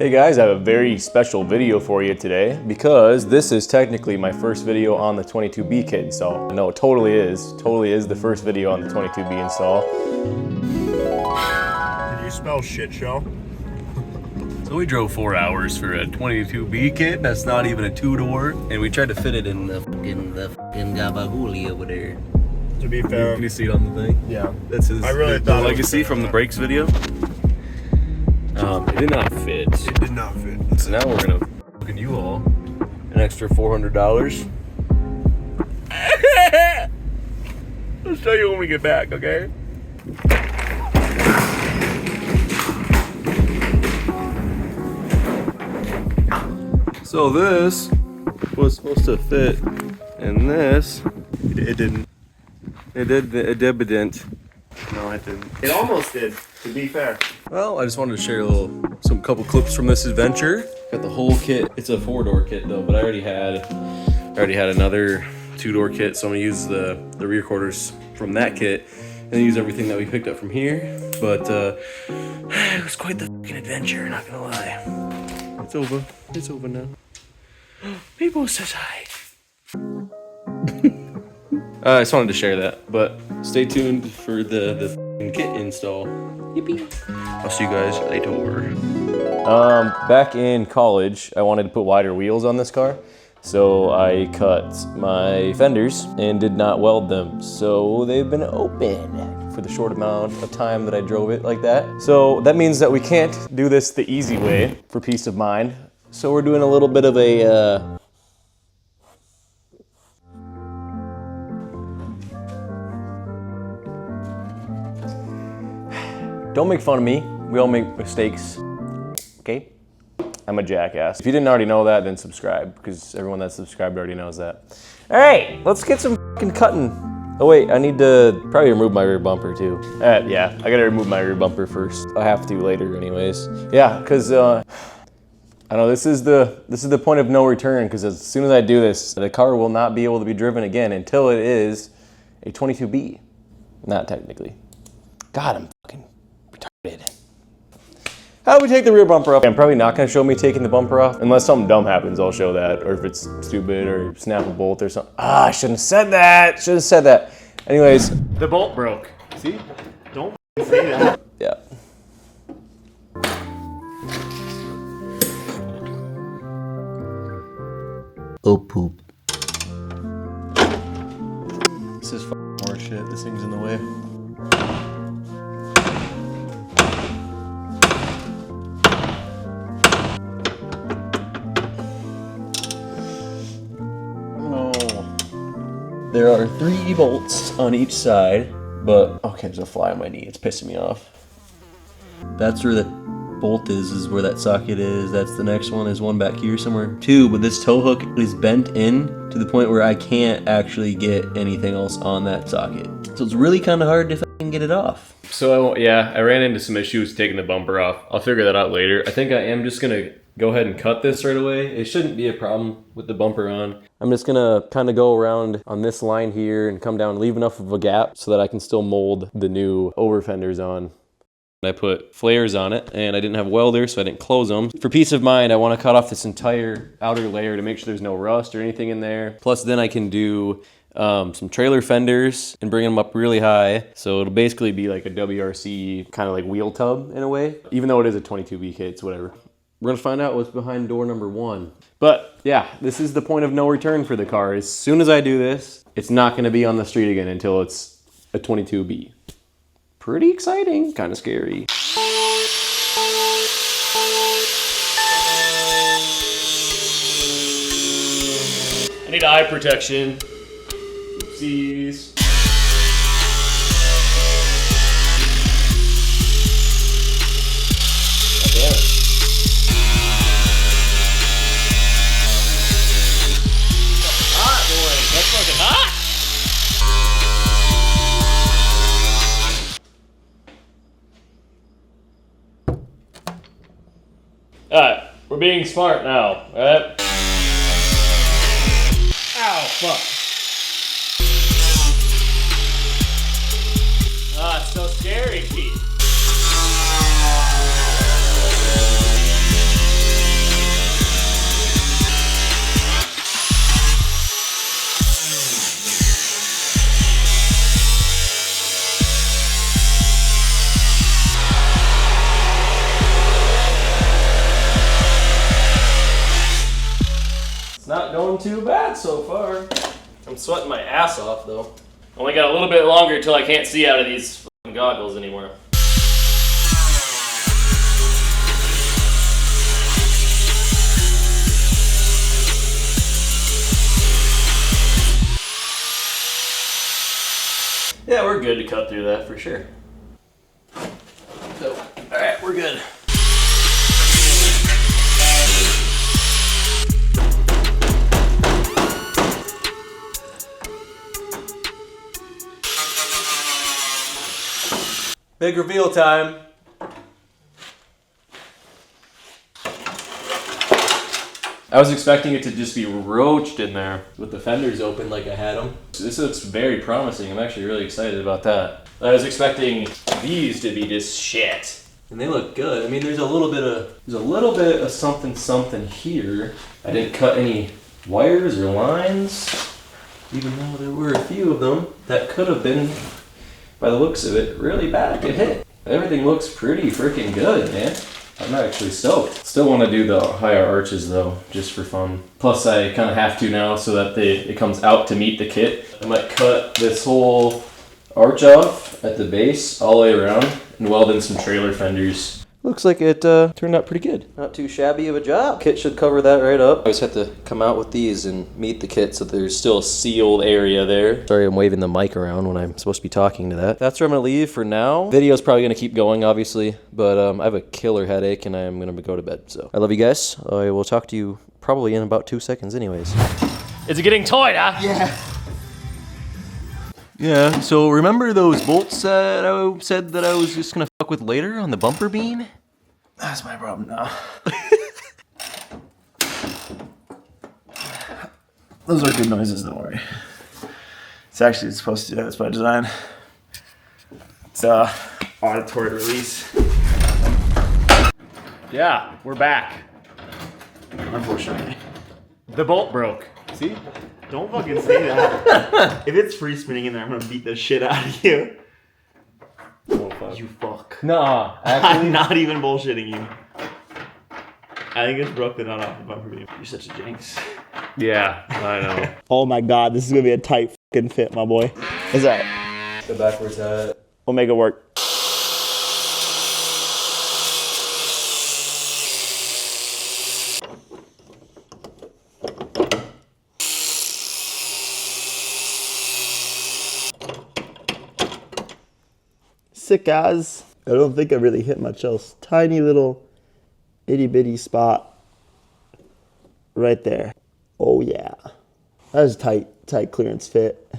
Hey guys, I have a very special video for you today because this is technically my first video on the 22B kit install. No, it totally is the first video on the 22B install. Did you spell shit show? So we drove 4 hours for a 22B kit. That's not even a 2-door, and we tried to fit it in the fucking gabaguli over there. To be fair, Can you see it on the thing? yeah. That's his I really the thought it legacy was from the brakes video. It did not fit. It did not fit. So now we're gonna fucking you all an extra $400. I'll show you when we get back, okay? So this was supposed to fit in this. It didn't. It didn't. No, it didn't. It almost did, to be fair. Well, I just wanted to share some couple clips from this adventure. Got the whole kit. It's a 4-door kit though, but I already had another 2-door kit, so I'm gonna use the rear quarters from that kit and use everything that we picked up from here. But it was quite the fucking adventure, not gonna lie. It's over. It's over now. People says hi. I just wanted to share that, but stay tuned for the kit install. Yippee. I'll see you guys later. Back in college, I wanted to put wider wheels on this car. So I cut my fenders and did not weld them. So they've been open for the short amount of time that I drove it like that. So that means that we can't do this the easy way for peace of mind. So we're doing a little bit of a, don't make fun of me. We all make mistakes, okay? I'm a jackass. If you didn't already know that, then subscribe, because everyone that's subscribed already knows that. All right, let's get some fucking cutting. Oh wait, I need to probably remove my rear bumper too. Yeah, I gotta remove my rear bumper first. I'll have to later anyways. Yeah, because I know this is the point of no return, because as soon as I do this, the car will not be able to be driven again until it is a 22B. Not technically. God, I'm fucking retarded. How do we take the rear bumper off? I'm probably not gonna show me taking the bumper off. Unless something dumb happens, I'll show that. Or if it's stupid or snap a bolt or something. Ah, I shouldn't have said that. Shouldn't have said that. Anyways. The bolt broke. See? Don't say that. Yeah. Oh poop. This is fucking more shit. This thing's in the way. There are 3 bolts on each side, but okay, there's a fly on my knee. It's pissing me off. That's where the bolt is where that socket is. That's the next one. There's one back here somewhere too, but this tow hook is bent in to the point where I can't actually get anything else on that socket. So it's really kind of hard to fucking get it off. So yeah, I ran into some issues taking the bumper off. I'll figure that out later. I think I am just gonna go ahead and cut this right away. It shouldn't be a problem with the bumper on. I'm just gonna kind of go around on this line here and come down, leave enough of a gap so that I can still mold the new over fenders on. I put flares on it and I didn't have welders, so I didn't close them. For peace of mind, I want to cut off this entire outer layer to make sure there's no rust or anything in there. Plus then I can do some trailer fenders and bring them up really high. So it'll basically be like a WRC kind of like wheel tub in a way. Even though it is a 22B kit, it's whatever. We're gonna find out what's behind door number 1. But yeah, this is the point of no return for the car. As soon as I do this, it's not gonna be on the street again until it's a 22B. Pretty exciting, kind of scary. I need eye protection. Oopsies. Alright, we're being smart now, alright? Ow, fuck. Ah, it's so scary, Pete. not going too bad so far. I'm sweating my ass off though. Only got a little bit longer until I can't see out of these fucking goggles anymore. Yeah, we're good to cut through that for sure. So, alright, we're good. Big reveal time. I was expecting it to just be roached in there with the fenders open like I had them. So this looks very promising. I'm actually really excited about that. I was expecting these to be just shit. And they look good. I mean, there's a little bit of something here. I didn't cut any wires or lines, even though there were a few of them that could have been, by the looks of it, really bad to hit. Everything looks pretty freaking good, man. I'm actually stoked. Still want to do the higher arches though, just for fun. Plus I kind of have to now so that it comes out to meet the kit. I might cut this whole arch off at the base all the way around and weld in some trailer fenders. Looks like it turned out pretty good. Not too shabby of a job. Kit should cover that right up. I just have to come out with these and meet the kit so there's still a sealed area there. Sorry I'm waving the mic around when I'm supposed to be talking to that. That's where I'm gonna leave for now. Video's probably gonna keep going obviously, but I have a killer headache and I'm gonna go to bed. So I love you guys. I will talk to you probably in about 2 seconds anyways. Is it getting tight, huh? Yeah. Yeah, so remember those bolts that I said that I was just gonna fuck with later on the bumper beam? That's my problem now. Those are good noises, don't worry. It's actually supposed to do that, it's by design. It's auditory release. Yeah, we're back. Unfortunately. The bolt broke. See? Don't fucking say that. If it's free spinning in there, I'm gonna beat the shit out of you. Oh, fuck. You fuck. Nah, actually. I'm not even bullshitting you. I think it's broke the nut off the bumper beam. You're such a jinx. Yeah, I know. Oh my god, this is gonna be a tight fucking fit, my boy. Is that? The backwards hat. We'll make it work. Sick, guys. I don't think I really hit much else. Tiny little itty bitty spot right there. Oh yeah. That is tight clearance fit.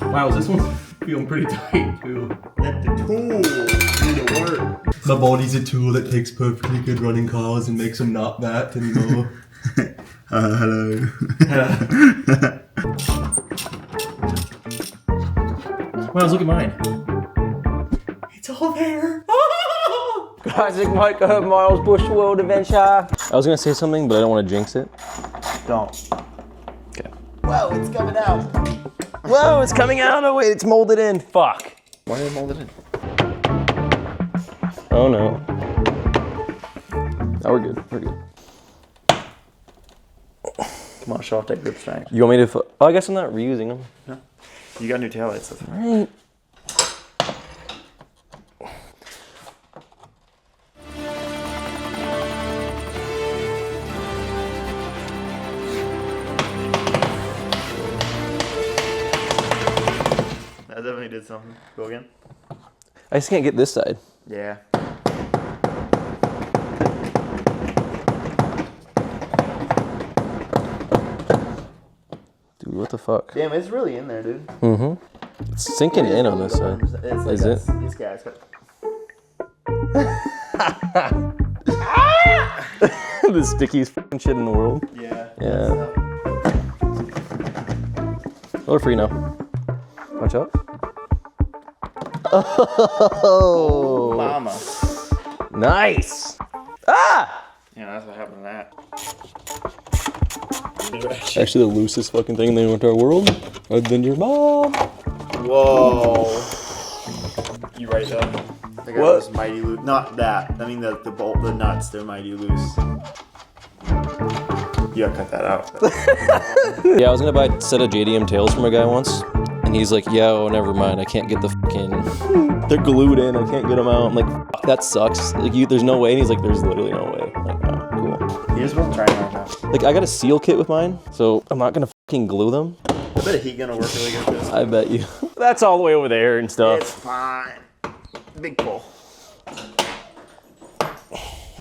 Wow, is this one feeling pretty tight too? Let the tool do the work. My body's a tool that takes perfectly good running cars and makes them not that anymore. Hello. Miles, look at mine. It's all there. Classic Miles Bush World Adventure. I was gonna say something, but I don't want to jinx it. Don't. Okay. Whoa, it's coming out. Whoa, it's coming out. Oh wait, it's molded in. Fuck. Why did it mold it in? Oh no. Oh, we're good. We're good. Come on, show off that grip strength. You want me to? Oh, I guess I'm not reusing them. No. You got new taillights. That's Right. That definitely did something. Go again. I just can't get this side. Yeah. Dude, what the fuck? Damn, it's really in there, dude. Mm-hmm. It's sinking in on this side. It's like Is it? These guys. The stickiest fucking shit in the world. Yeah. Yeah. We're free now. Watch out. Oh! Mama. Nice! Ah! Yeah, that's what happened to that. Actually, the loosest fucking thing in the entire world, other than your mom. Whoa. You right though. That guy was mighty loose. Not that. I mean the bolt, the nuts, they're mighty loose. You gotta cut that out. Yeah, I was gonna buy a set of JDM tails from a guy once, and he's like, yeah, oh, never mind, I can't get the fucking, they're glued in, I can't get them out. I'm like, fuck, that sucks. Like, there's no way, and he's like, there's literally no way. I'm like, oh, cool. Here's what I'm trying right now. Like, I got a seal kit with mine, so I'm not gonna fucking glue them. I bet a heat gun will work really good for this. I bet you. That's all the way over there and stuff. It's fine. Big pull.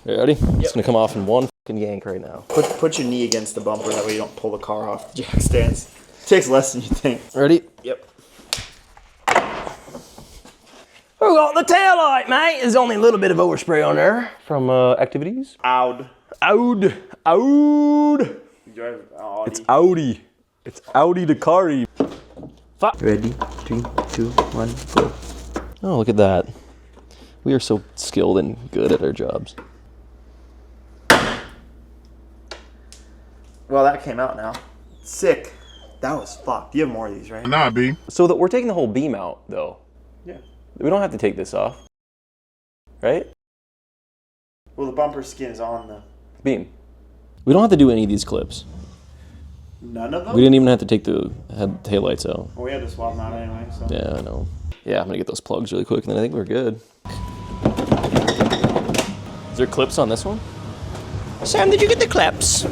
You ready? It's gonna come off in one fucking yank right now. Put your knee against the bumper, that way you don't pull the car off the jack stands. It takes less than you think. Ready? Yep. We got the tail light, mate. There's only a little bit of overspray on there from activities. Oud. Aud. You drive Audi. It's Audi. It's Audi Ducati. Fuck. Ready? 3, 2, 1, go. Oh, look at that. We are so skilled and good at our jobs. Well, that came out now. Sick. That was fucked. You have more of these, right? Nah, B. So that we're taking the whole beam out, though. Yeah. We don't have to take this off, right? Well, the bumper skin is on the... Beam. We don't have to do any of these clips. None of them? We didn't even have to take the taillights out. Well, we had to swap them out anyway, so... Yeah, I know. Yeah, I'm gonna get those plugs really quick, and then I think we're good. Is there clips on this one? Sam, did you get the clips?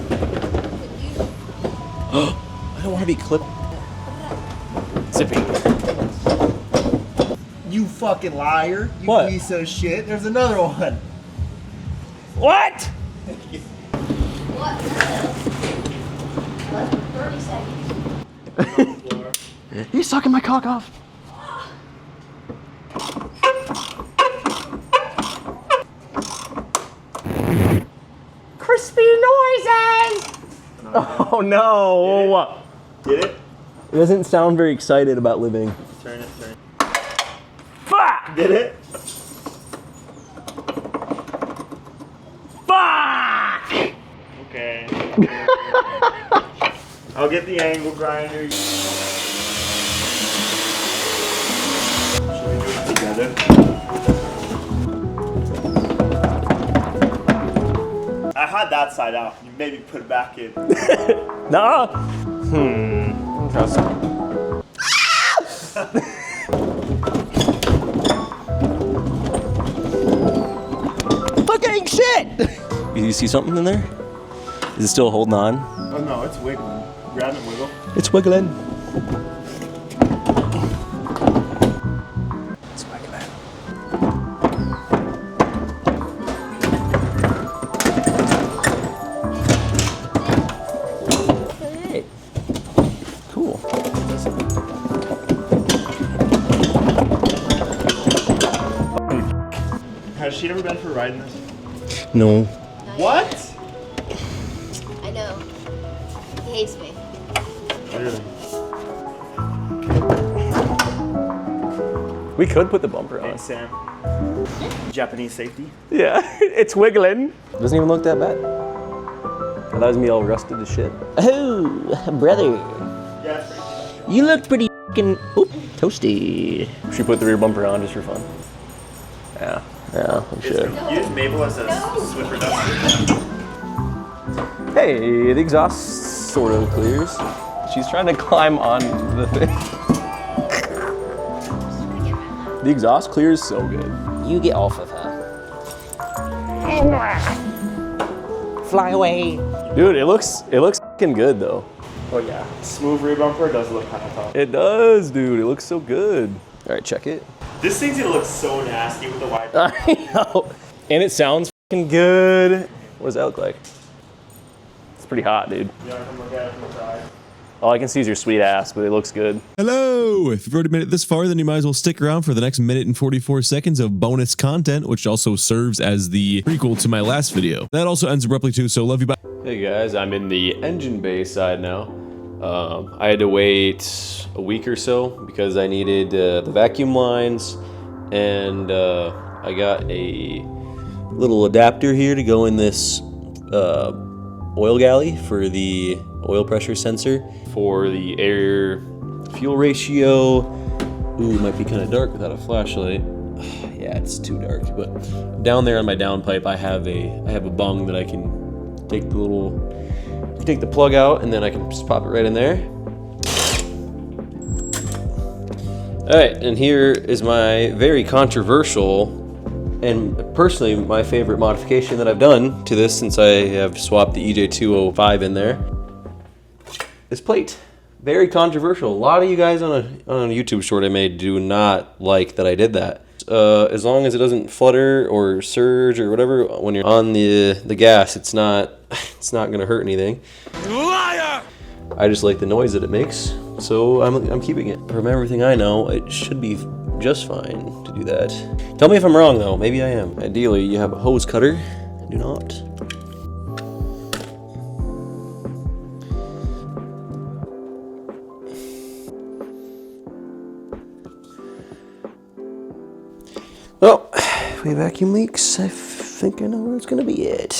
I don't want to be clipped. Zippy. You fucking liar. You What? piece of shit. There's another one. What? What? Less than 30 seconds. He's sucking my cock off. Crispy noises! Oh no! Did it? It doesn't sound very excited about living. Turn it. Fuck! Did it? Fuck! Okay. I'll get the angle grinder. Should we do it together? I had that side out. You maybe put it back in. Nah. Interesting. Fucking shit! You see something in there? Is it still holding on? Oh no, it's wiggling. Grab and wiggle. It's wiggling. It's wiggling. Hey. Cool. Has she ever been for riding this? No. What? I know. He hates me. Really? We could put the bumper on. Thanks, Sam. Japanese safety. Yeah, it's wiggling. Doesn't even look that bad. That was me all rusted as shit. Oh, brother. Yeah, it's pretty good. You look pretty f***ing toasty. Should we put the rear bumper on just for fun? Yeah, we should. Use Mabel as a Swiffer duster. Hey, the exhaust sort of clears. She's trying to climb on the thing. The exhaust clears so good. You get off of her. Fly away. Dude, it looks f***ing good though. Oh yeah. Smooth rear bumper does look kind of tough. It does, dude. It looks so good. All right, check it. This thing's gonna look so nasty with the wide. I know. And it sounds f***ing good. What does that look like? It's pretty hot, dude. You wanna come look at it from the side? All I can see is your sweet ass, but it looks good. Hello! If you've already made it this far, then you might as well stick around for the next minute and 44 seconds of bonus content, which also serves as the prequel to my last video. That also ends abruptly too, so love you, bye. Hey guys, I'm in the engine bay side now. I had to wait a week or so because I needed the vacuum lines, and I got a little adapter here to go in this oil galley for the oil pressure sensor for the air fuel ratio. Ooh, it might be kind of dark without a flashlight. Yeah, it's too dark. But down there on my downpipe, I have a bung that I can take the little take the plug out and then I can just pop it right in there. All right, and here is my very controversial and personally my favorite modification that I've done to this since I have swapped the EJ205 in there. This plate, very controversial. A lot of you guys on a YouTube short I made do not like that I did that. As long as it doesn't flutter or surge or whatever when you're on the gas, it's not gonna hurt anything. Liar! I just like the noise that it makes, so I'm keeping it. From everything I know, it should be just fine to do that. Tell me if I'm wrong though, maybe I am. Ideally, you have a hose cutter. I do not. Well, if we vacuum leaks, I think I know where it's gonna be at.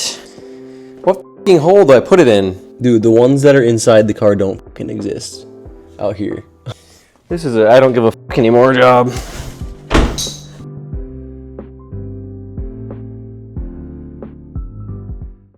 What f***ing hole do I put it in? Dude, the ones that are inside the car don't f***ing exist out here. This is a I don't give a f*** anymore job.